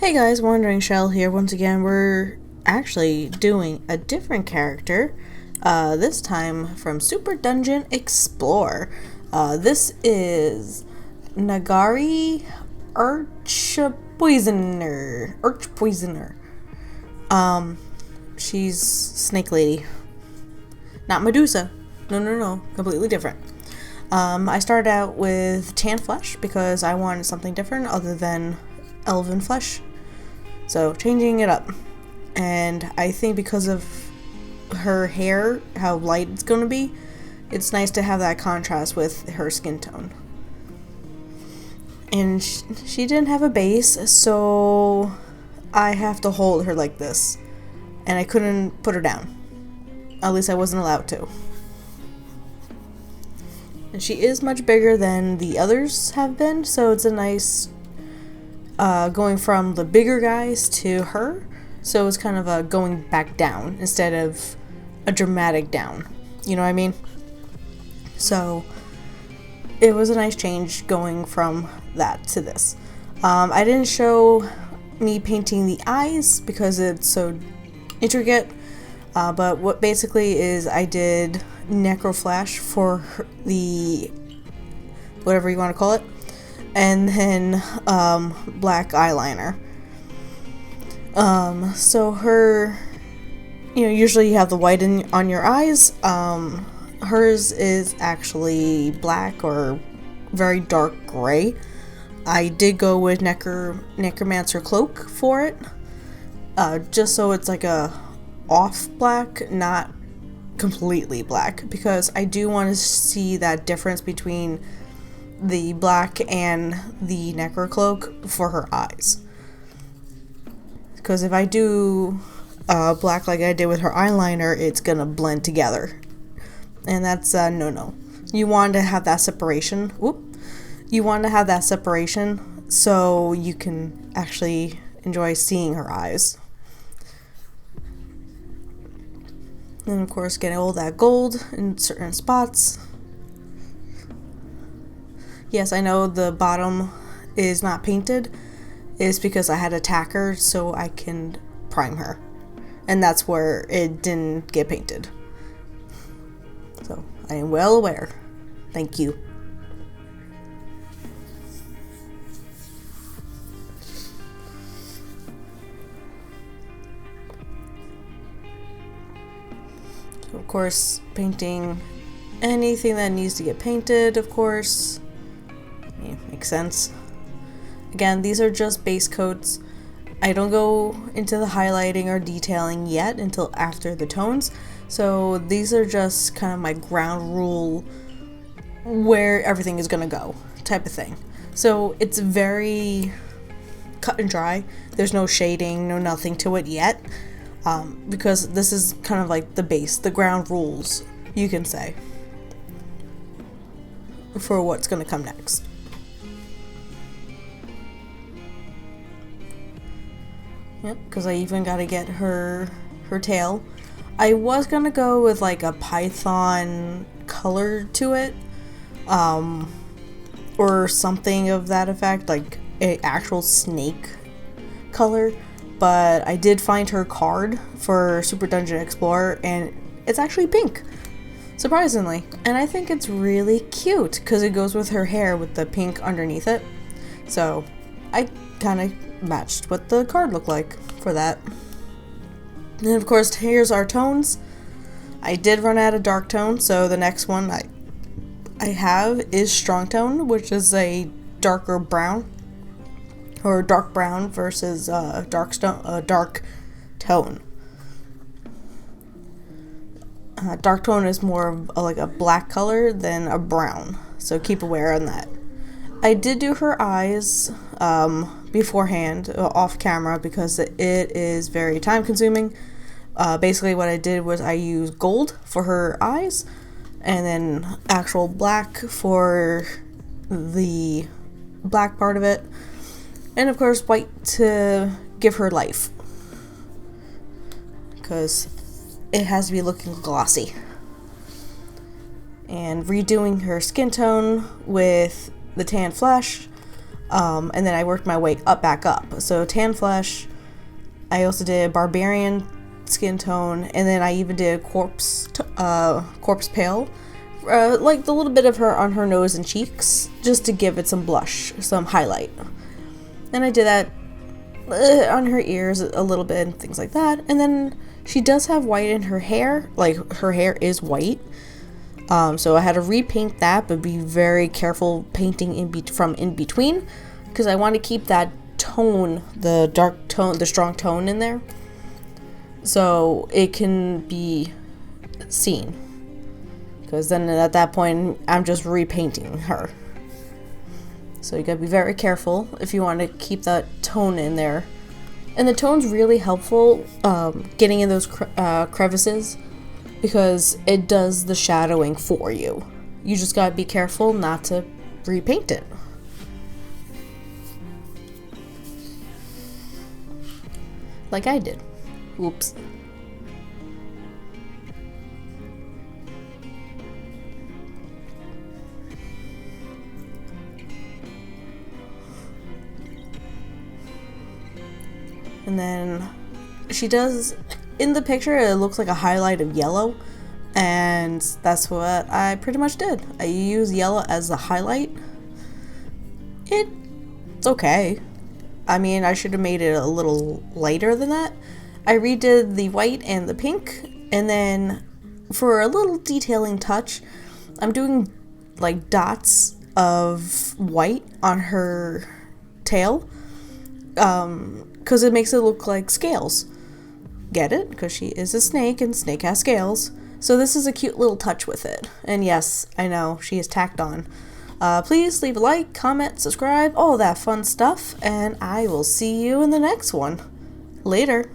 Hey guys, Wandering Shell here. Once again, we're actually doing a different character, this time from Super Dungeon Explorer. This is Nagari Archpoisoner. She's Snake Lady. Not Medusa. No. Completely different. I started out with tan flesh because I wanted something different other than elven flesh. So changing it up. And I think because of her hair, how light it's going to be, it's nice to have that contrast with her skin tone. And she didn't have a base, so I have to hold her like this. And I couldn't put her down. At least I wasn't allowed to. And she is much bigger than the others have been, so it's a nice going from the bigger guys to her. So it's kind of a going back down instead of a dramatic down. You know what I mean? So it was a nice change going from that to this. I didn't show me painting the eyes because it's so intricate. But what basically is I did necroflash for the whatever you want to call it, and then black eyeliner. So her, usually you have the white on your eyes. Hers is actually black or very dark gray. I did go with necromancer cloak for it, just so it's like a off black, not completely black, because I do want to see that difference between the black and the necro cloak for her eyes. Because if I do black like I did with her eyeliner, it's gonna blend together, and that's no. You want to have that separation. You want to have that separation so you can actually enjoy seeing her eyes. And of course, getting all that gold in certain spots. Yes, I know the bottom is not painted. It's because I had a tacker so I can prime her. And that's where it didn't get painted. So, I am well aware. Thank you. So, of course, painting anything that needs to get painted, of course. Yeah, makes sense. Again, these are just base coats. I don't go into the highlighting or detailing yet until after the tones. So these are just kind of my ground rule where everything is going to go type of thing. So it's very cut and dry. There's no shading, no nothing to it yet. Because this is kind of like the base, the ground rules, you can say, for what's going to come next. Yep, because I even got to get her tail. I was going to go with like a python color to it, or something of that effect, like an actual snake color. But I did find her card for Super Dungeon Explorer, and it's actually pink, surprisingly. And I think it's really cute because it goes with her hair with the pink underneath it. So I kind of matched what the card looked like for that. And of course, here's our tones. I did run out of dark tone, so the next one I have is strong tone, which is a darker brown, or dark brown versus dark tone. Dark tone is more of like a black color than a brown, so keep aware on that. I did do her eyes beforehand, off camera, because it is very time consuming. Basically what I did was I used gold for her eyes, and then actual black for the black part of it, and of course white to give her life, because it has to be looking glossy. And redoing her skin tone with the tan flesh, And then I worked my way back up. So tan flesh, I also did barbarian skin tone, and then I even did corpse pale, like the little bit of her on her nose and cheeks, just to give it some blush, some highlight. And I did that on her ears a little bit and things like that. And then she does have white in her hair, like her hair is white. So I had to repaint that, but be very careful painting from in between, because I want to keep that tone, the dark tone, the strong tone in there, so it can be seen. Because then at that point, I'm just repainting her. So you gotta be very careful if you want to keep that tone in there. And the tone's really helpful getting in those crevices, because it does the shadowing for you. You just gotta be careful not to repaint it. Like I did. Oops. And then she does, in the picture, it looks like a highlight of yellow, and that's what I pretty much did. I use yellow as the highlight. It's okay. I mean, I should have made it a little lighter than that. I redid the white and the pink, and then for a little detailing touch, I'm doing like dots of white on her tail, because it makes it look like scales. Get it? Because she is a snake, and snake has scales. So this is a cute little touch with it. And yes, I know, she is tacked on. Please leave a like, comment, subscribe, all that fun stuff, and I will see you in the next one. Later.